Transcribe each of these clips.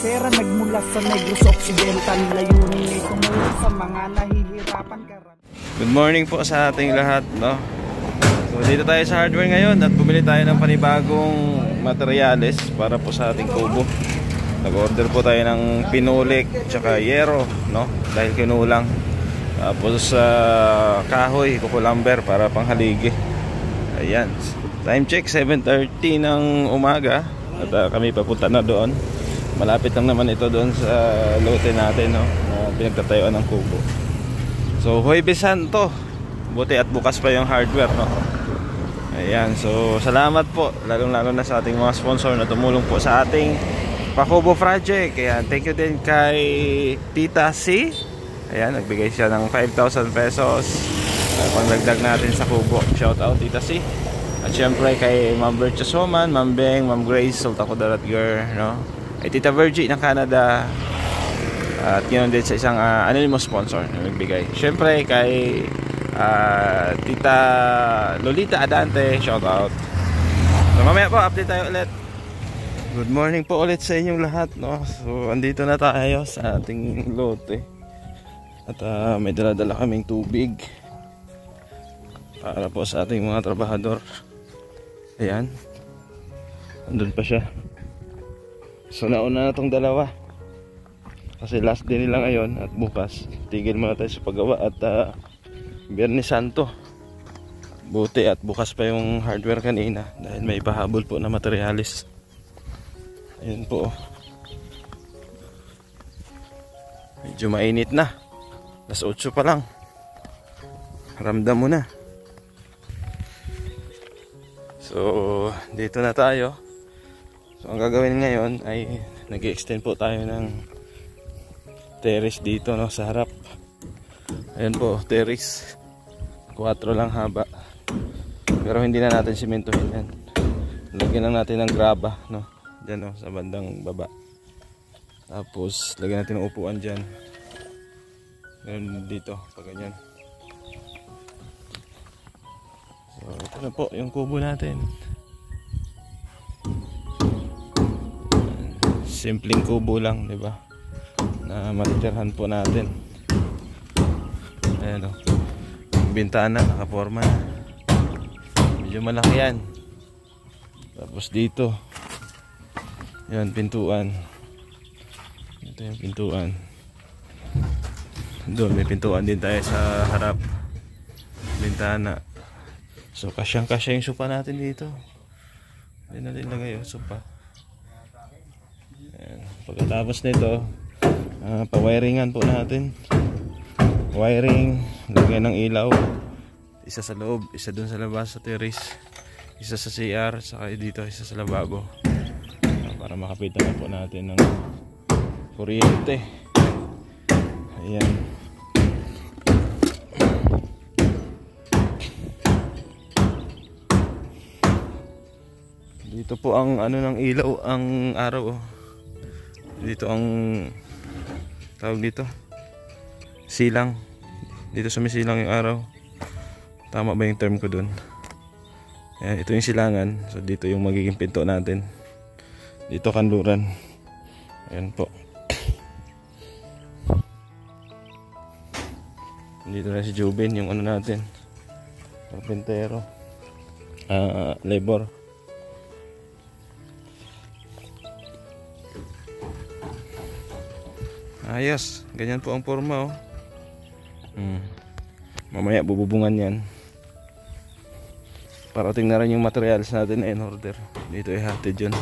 Sera nagmula sa Negros Occidental, layunin ay tumulong sa mga nahihirapan karamihan. Good morning po sa ating lahat, no? So dito tayo sa hardware ngayon at bumili tayo ng panibagong materyales para po sa ating kubo. Nag-order po tayo ng pinulik tsaka yero, no? Dahil kinulang. Tapos kahoy, kukulamber para panghaligi. Ayan. Time check 7:30 ng umaga at kami papunta na doon. Malapit lang naman ito doon sa lote natin, no? Na pinagtatayuan ng kubo. So Huwebes Santo. Buti at bukas pa yung hardware, no? Ayan, so salamat po lalong-lalo na sa ating mga sponsor na tumulong po sa ating Pakubo project. Ayan, thank you din kay Tita C. Ayan, nagbigay siya ng 5,000 pesos pangdagdag natin sa kubo. Shout out Tita C. At syempre kay Ma'am Virtuous Woman, Ma'am Beng, Ma'am Grace, Sultan Kudarat Girl, no? Ay Tita Virgie ng Canada. At yun din sa isang anonymous sponsor na nagbigay. Syempre kay Tita Lolita Adante, shout out. So mamaya po update tayo ulit. Good morning po ulit sa inyong lahat, no? So andito na tayo sa ating lote. At may dala-dala kaming tubig para po sa ating mga trabahador. Ayan, andun pa siya. So nauna na itong dalawa kasi last day nila ngayon at bukas tigil muna tayo sa paggawa at Biyernes Santo. Buti at bukas pa yung hardware kanina dahil may pahabol po na materialis. Ayan po, medyo mainit na. Alas 8 pa lang, ramdam mo na. So dito na tayo. So ang gagawin ngayon ay nag-extend po tayo ng terrace dito, no, sa harap. Ayan po, terrace 4 lang haba. Pero hindi na natin simentohin yan. Lagyan lang natin ng graba, no, dyan, no, sa bandang baba. Tapos lagyan natin ng upuan dyan. Ganun dito, pag ganyan. So ito na po yung kubo natin. Simpleng kubo lang, di ba? Na matitirhan po natin. Ayan o, bintana, nakaporma na. Medyo malaki yan. Tapos dito, yan, pintuan. Ito yung pintuan. Doon may pintuan din tayo sa harap, bintana. So kasyang-kasya yung sopa natin dito. Hindi natin lagay yung sopa. Ayan. Pagkatapos nito, pa-wiringan po natin. Wiring, lagyan ng ilaw. Isa sa loob, isa dun sa labas sa terrace, isa sa CR, saka dito isa sa lababo. Para makapitan na po natin ng kuryente. Ayan. Dito po ang ano ng ilaw, ang araw, oh. Dito ang tawag dito, silang. Dito sumisilang yung araw. Tama ba yung term ko dun? Ayan, ito yung silangan. So dito yung magiging pinto natin. Dito kanluran. Ayan po. Dito na si Jubin, yung ano natin, carpentero, labor. Ayos, ganyan po ang forma, oh. Mamaya bububungan yan. Parating na rin yung materials natin na in order. Dito ay hatid yun.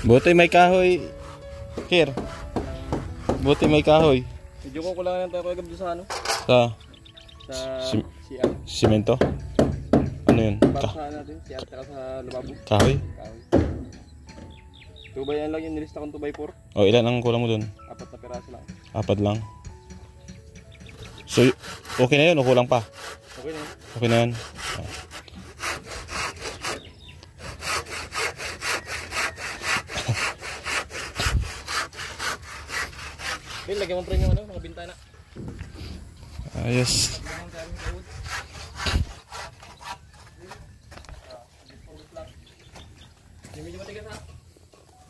Buti may kahoy, Kir. Buti may kahoy. Medyo ko lang tayo kagab sa ano? Sa CR. Simento? Ano yun? Para sa natin, CR taka sa lababo. Kahoy? Kahoy. 2x yan lang yung nilista kong 2x4. O ilan ang kulang mo dun? 4 na piraso lang. 4 lang. So okay na yun o kulang pa? Okay na yun. Okay na yan. Bin, lagyan mo pre yung ano, mga bintana. Ayos. Medyo matigas ha.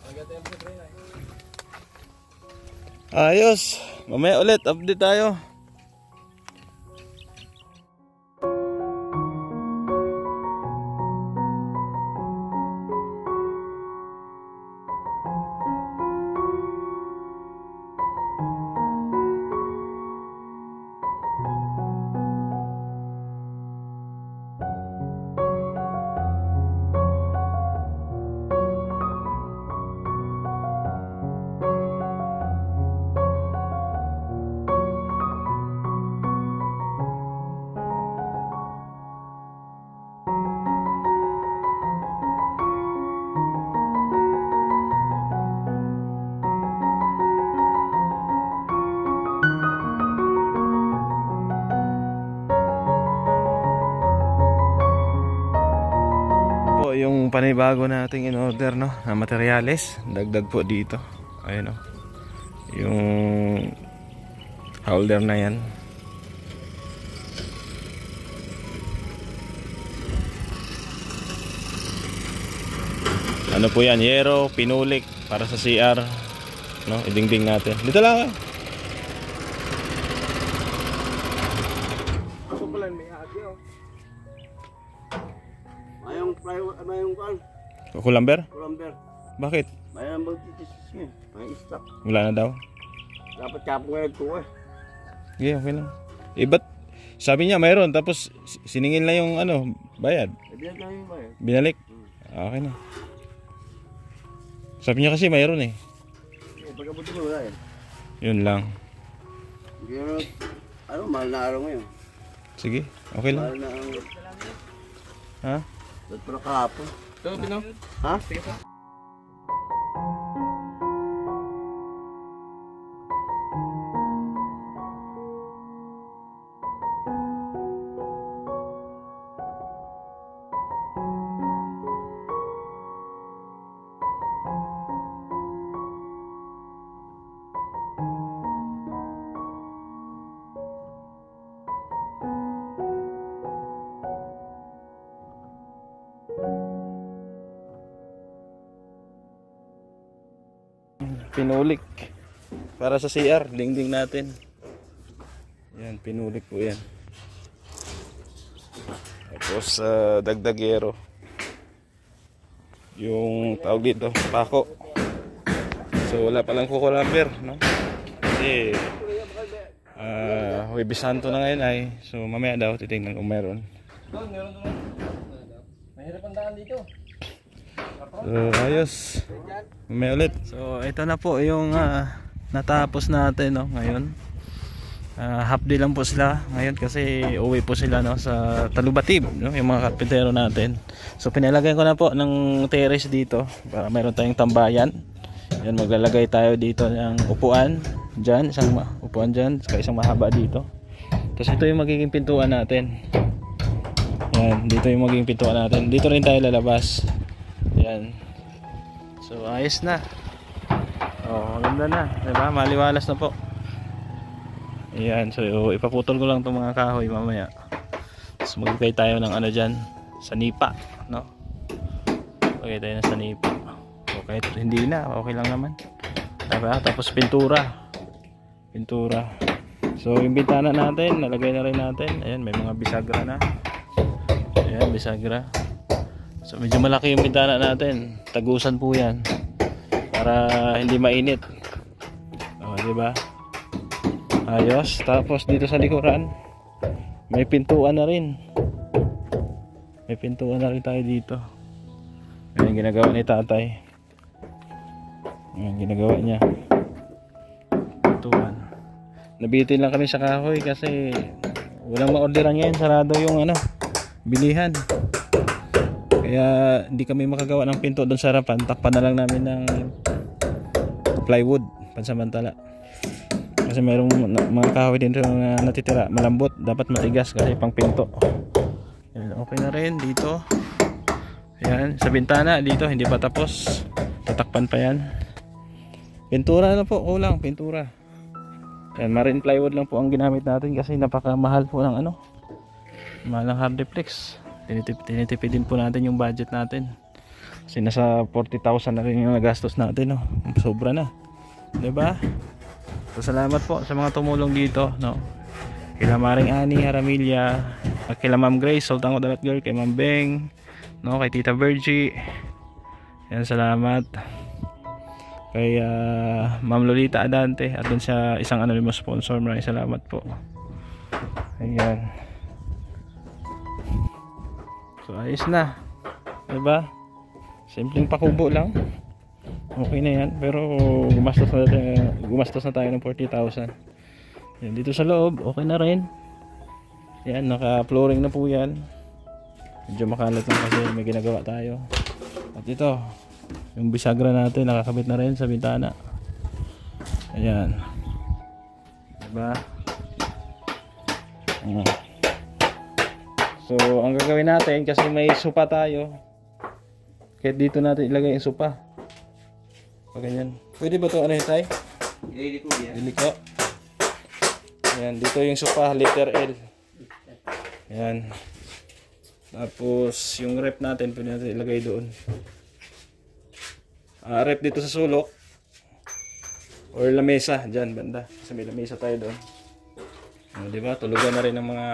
Lagyan tayo sa pre na. Ayos. Mamaya ulit, update tayo. Yung panibago nating in order no na materyales, dagdag po dito. Ayun oh. Yung holder na yan. Ano po yan? Yero, pinulik para sa CR no, idingding natin. Dito lang. Ako pala may hagi oh. Mayroong kan. Kulamber? Kulamber. Bakit? Mayroong magtitis niya. May stock. Wala na daw. Dapat kapong ngayon ito eh. Yeah, okay lang. Ba't sabi niya mayroon tapos siningil na yung ano, bayad? Binalik na yung bayad. Binalik? Okay na. Sabi niya kasi mayroon eh. Pagkabuti mo wala yan. Yun lang. Hindi naman, mahal na araw ngayon. Sige, okay lang. Mahal na araw. Ha? Ba't pala kahapon? Ito, Pino? Ha? Sige pa. Pinulik para sa CR, dingding natin. Yan, pinulik po yan. Tapos dagdagero. Yung tawag dito, pako. So wala palang kukulamber, no? Kasi Huwebes Santo na ngayon ay. So mamaya daw titingnan kung meron. Doon, meron doon. Mahirap ang daan dito. So ayos. Mamaya ulit. So ito na po yung natapos natin no, ngayon. Half day lang po sila ngayon kasi uwi po sila no, sa Talubatib no, yung mga karpintero natin. So pinalagay ko na po ng terrace dito para meron tayong tambayan. Yan, maglalagay tayo dito ng upuan dyan, isang upuan dyan, saka isang mahaba dito. Tapos ito yung magiging pintuan natin. Yan, dito yung magiging pintuan natin. Dito rin tayo lalabas. Yan. So ayos na. Oh, maganda na, 'di ba? Maliwalas na po. Ayan, so ipaputol ko lang itong mga kahoy mamaya. Tapos maglagay tayo ng ano dyan, sa nipa, no? Maglagay tayo ng sa nipa. Okay, hindi na, okay lang naman. Tapos pintura. Pintura. So yung bintana natin, nalagay na rin natin. Ayan, may mga bisagra na. Ayan, bisagra. So medyo malaki yung bintana natin. Tagusan po yan. Para hindi mainit. O, diba? Ayos. Tapos dito sa likuran may pintuan na rin. May pintuan na rin tayo dito. Ayan ginagawa ni tatay. Ayan ginagawa niya. Pintuan. Nabitin lang kami sa kahoy kasi walang ma-orderan ngayon. Sarado yung ano, bilihan. Kaya hindi kami makagawa ng pinto doon sa harapan. Takpan na lang namin ng plywood pansamantala. Kasi mayroong mga kahoy dito na natitira, malambot, dapat matigas kasi pang pinto. Yan, okay na rin dito. Ayan, sa bintana dito hindi pa tapos, tatakpan pa yan. Pintura na po, kulang pintura. Ayan, marine plywood lang po ang ginamit natin kasi napakamahal po ng ano, mahal ng hardiplex. Tinitipid din po natin yung budget natin kasi nasa 40,000 na rin yung nagastos natin, no? Sobra na, diba? So salamat po sa mga tumulong dito, no? Kila Maring Ani Haramilla, kila Ma'am Grace Sultan Kudarat Girl, kay Ma'am Beng, no? Kay Tita Virgie. Yan, salamat kay Ma'am Lolita Adante at dun sa isang anonymous sponsor. Maraming salamat po. Ayan, so ayos na, diba? Simpleng pakubo lang, okay na yan. Pero gumastos na tayo ng 40,000. Yan, dito sa loob okay na rin. Yan, naka flooring na po yan. Medyo makalat lang kasi may ginagawa tayo. At ito, yung bisagra natin nakakabit na rin sa bintana. Ayan, diba? So ang gagawin natin, kasi may sopa tayo, kahit dito natin ilagay yung sopa. O ganyan. Pwede ba ito ano yun tayo? Iliko. Ayan, dito yung sopa, letter L. Ayan. Tapos yung rep natin pwede natin ilagay doon. Rep dito sa sulok or lamesa dyan banda kasi may lamesa tayo doon. Diba? Tulugan na rin ng mga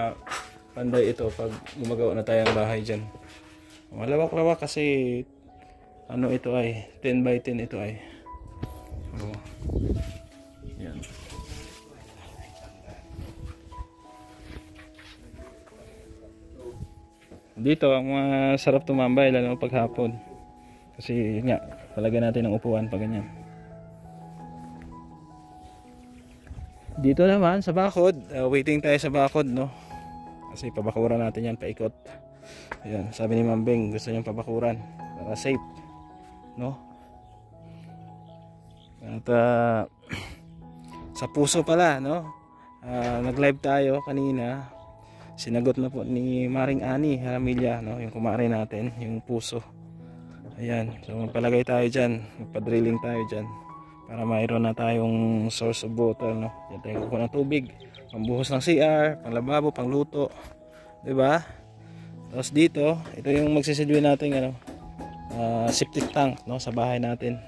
panday ito pag gumagawa na tayo ng bahay dyan. Malawak-lawak kasi ano ito ay 10 by 10 ito ay. Yan. Dito ang masarap tumambay lalo paghapon kasi nga talaga natin ang upuan pag ganyan. Dito naman sa bakod, waiting tayo sa bakod, no? Kasi pabakuran natin yan, paikot. Ayan, sabi ni Ma'am Beng gusto niyang pabakuran para safe, no? At sa puso pala, no? Nag-live tayo kanina. Sinagot na po ni Maring Ani Haramilla, no? Yung kumare natin, yung puso. Ayan, so magpalagay tayo dyan, magpa-drilling tayo dyan para mayroon na tayong source of water, no? Diyan tayo kukuha ng tubig, pambuhos ng CR, panglababo, pangluto, diba? Tapos dito, ito yung magsisilbi natin ano, septic tank, no? Sa bahay natin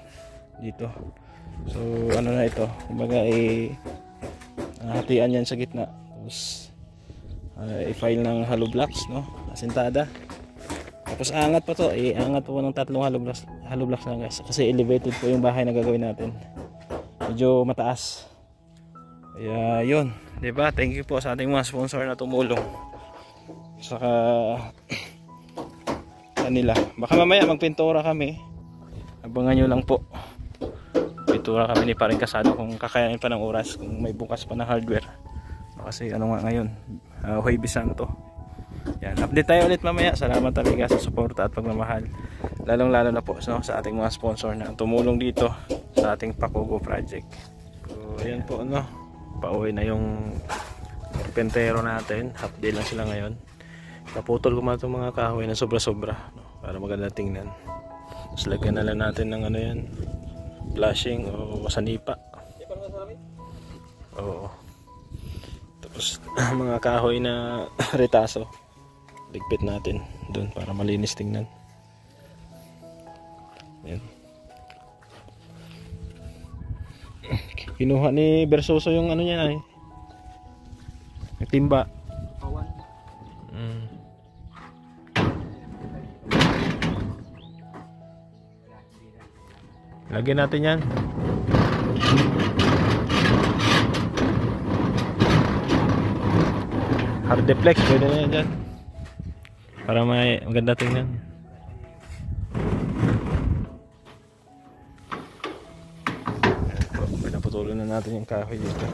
dito. So ano na ito, kumbaga hatian yan sa gitna. Tapos i-file ng hollow blocks, no? Asintada. Tapos angat pa to, angat po ng 3 hollow blocks lang guys kasi elevated po yung bahay na gagawin natin, medyo mataas. Kaya yun, diba? Thank you po sa ating mga sponsor na tumulong saka kanila. Baka mamaya magpintura kami, abangan nyo lang po. Pintura kami ni Paring Kasado kung kakayanin pa ng oras, kung may bukas pa ng hardware kasi ano nga ngayon, Huwebes Santo. Yan, update tayo ulit mamaya. Salamat talaga sa suporta at pagmamahal, lalong lalo na po, no, sa ating mga sponsor na tumulong dito sa ating Pakugo project. So ayan po, no, pauwi na yung karpentero natin. Half day lang sila ngayon. Naputol ko man itong mga kahoy na sobra-sobra, no, para maganda tingnan. Tapos lagyan na lang natin ng ano yan, flashing o masanipa. Oo. Tapos mga kahoy na retaso ligpit natin doon para malinis tingnan. Ayan. Kinuha ni Bersoso yung ano niya ay yung timba. Lagyan natin yan. Hardiplex pwede na yan dyan para may maganda tingnan. Pinaputuloy na natin yung kahoy dito.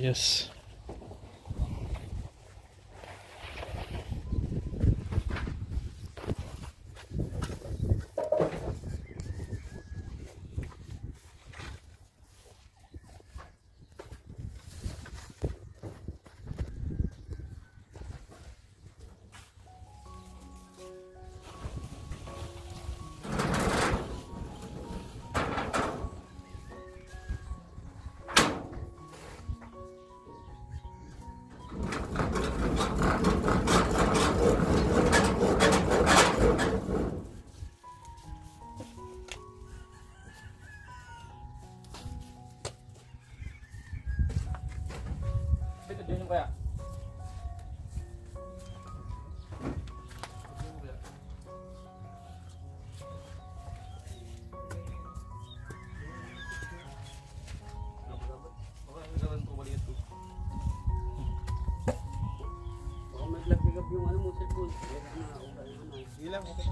Yes. Yun yung kaya. Maglagpigap yung ano mo cellphone. Ilang, okay.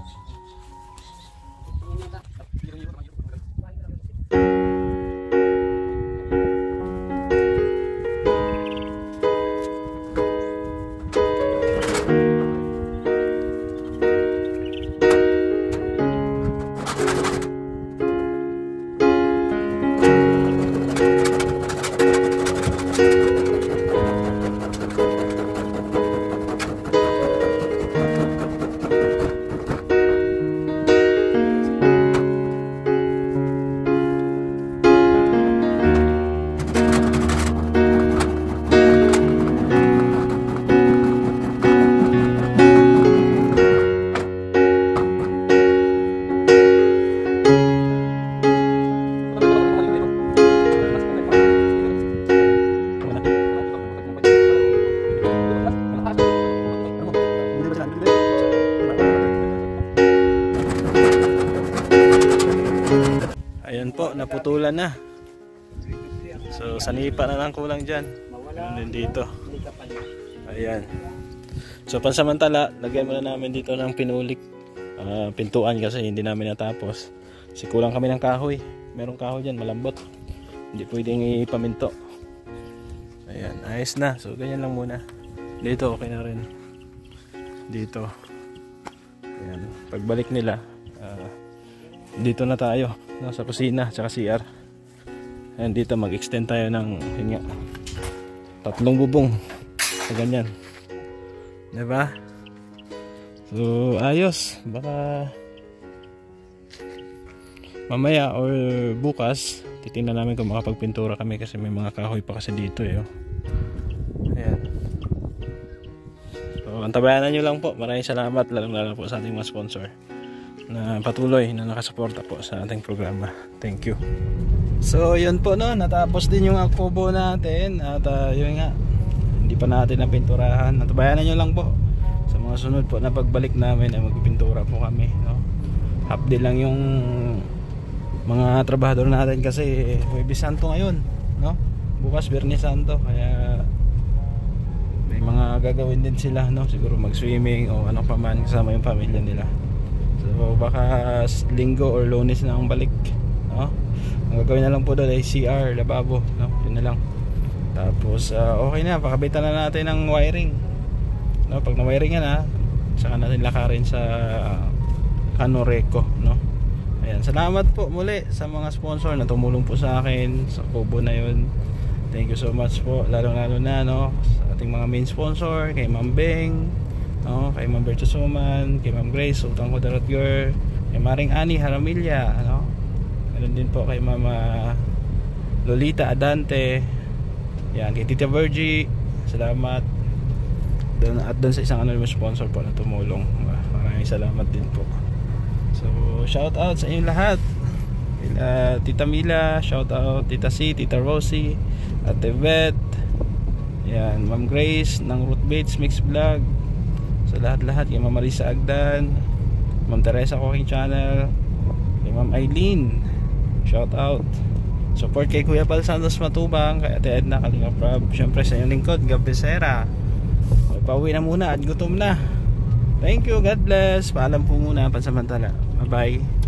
Ayan po, naputulan na. So, sanipa na lang kulang dyan. Ganun din dito. Ayan. So, pansamantala, lagyan muna namin dito ng pinulik. Pintuan kasi hindi namin natapos. Kasi kulang kami ng kahoy. Merong kahoy dyan, malambot. Hindi pwedeng ipaminto. Ayan, ayos na. So, ganyan lang muna. Dito, okay na rin. Dito. Ayan. Pagbalik nila, dito na tayo. Sa kusina, tsaka CR. Ayan, dito mag-extend tayo ng hinga. 3 bubong. So, ganyan. Diba? So, ayos. Baka mamaya or bukas titingnan namin kung makapagpintura kami kasi may mga kahoy pa kasi dito eh. Ayan. So, antabayanan nyo lang po. Maraming salamat lalong-lalo po sa ating mga sponsor na patuloy na nakasuporta po sa ating programa. Thank you. So yun po, no, natapos din yung kubo natin at yun nga, hindi pa natin napinturahan. Antabayanan nyo lang po sa mga sunod po na pagbalik namin ay magpipintura po kami, no. Half day lang yung mga trabahador natin kasi Huwebes Santo ngayon, no. Bukas Biyernes Santo, kaya may mga gagawin din sila, no. Siguro mag-swimming o ano pa man kasama yung pamilya nila. So baka Linggo or Lunes na ang balik, no? Ang gagawin na lang po doon ay CR, lababo, no? Yun na lang. Tapos okay na, pakabitan na natin ng wiring, no? Pag na-wiring yan, saka natin lakarin sa Canoreco, no? Ayan, salamat po muli sa mga sponsor na tumulong po sa akin sa kubo na yun. Thank you so much po, lalo-lalo na, no, sa ating mga main sponsor, kay Ma'am Beng, no, kay Ma'am Berto Suman, kay Ma'am Grace Sultan Kudaratgur, kay Maring Ani Haramilla, ano, meron din po kay Mama Lolita Adante, yan, kay Tita Virgie, salamat doon, at doon sa isang anonymous sponsor po na tumulong. Maraming salamat din po. So shout out sa inyong lahat, Tita Mila, shout out Tita C, Tita Rosie, Ate Vet, yan, Ma'am Grace ng Root Baits Mix Vlog, sa lahat-lahat, kay Ma'am Marisa Agdan, Ma'am Teresa Cooking Channel, kay Ma'am Eileen, shout out. Support kay Kuya Pal Santos Matubang, kay Ate Edna Kalinga Prab, syempre sa inyong lingkod Gab Becerra. Pauwi na muna at gutom na. Thank you, God bless. Paalam po muna pansamantala. Bye bye.